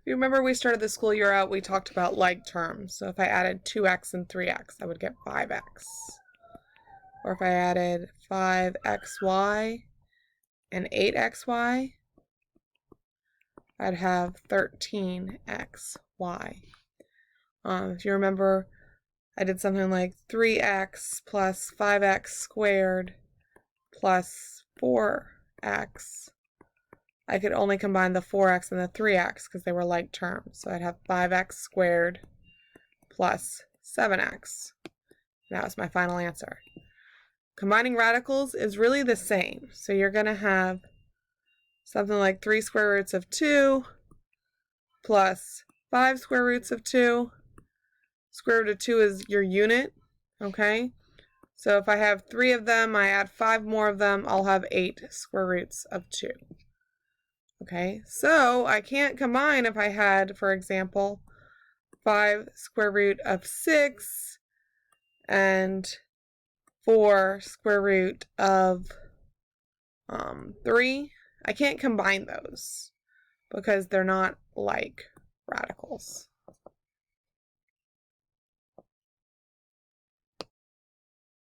you remember we started the school year out, we talked about like terms. So if I added 2x and 3x, I would get 5x. Or if I added 5xy and 8xy, I'd have 13xy. If you remember, I did something like 3x plus 5x squared plus 4x. I could only combine the 4x and the 3x because they were like terms. So I'd have 5x squared plus 7x. That was my final answer. Combining radicals is really the same. So you're going to have something like 3 square roots of 2 plus 5 square roots of 2. Square root of 2 is your unit, okay? So if I have 3 of them, I add 5 more of them, I'll have 8 square roots of 2. Okay, so I can't combine if I had, for example, 5 square root of 6 and 4 square root of 3. I can't combine those because they're not like radicals.